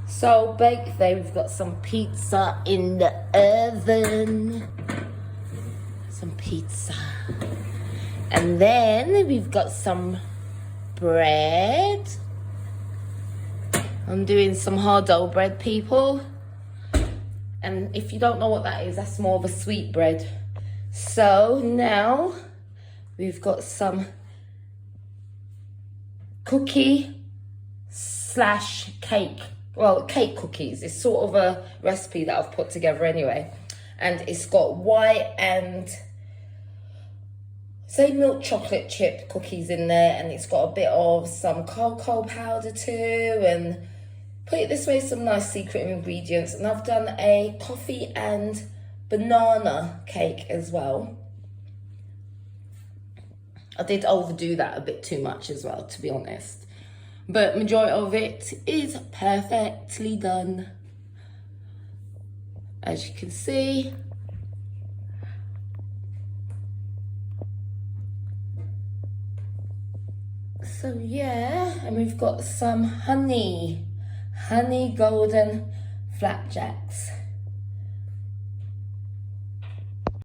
So baked there, we've got some pizza in the oven. Some pizza. And then we've got some bread. I'm doing some hard dough bread, people. And if you don't know what that is, that's more of a sweet bread. So now we've got some cookie slash cake. Well, cake cookies. It's sort of a recipe that I've put together anyway. And it's got white and say milk chocolate chip cookies in there. And it's got a bit of some cocoa powder too. And put it this way, some nice secret ingredients. And I've done a coffee and banana cake as well. I did overdo that a bit too much as well, to be honest. But majority of it is perfectly done. As you can see. So yeah, and we've got some honey golden flapjacks.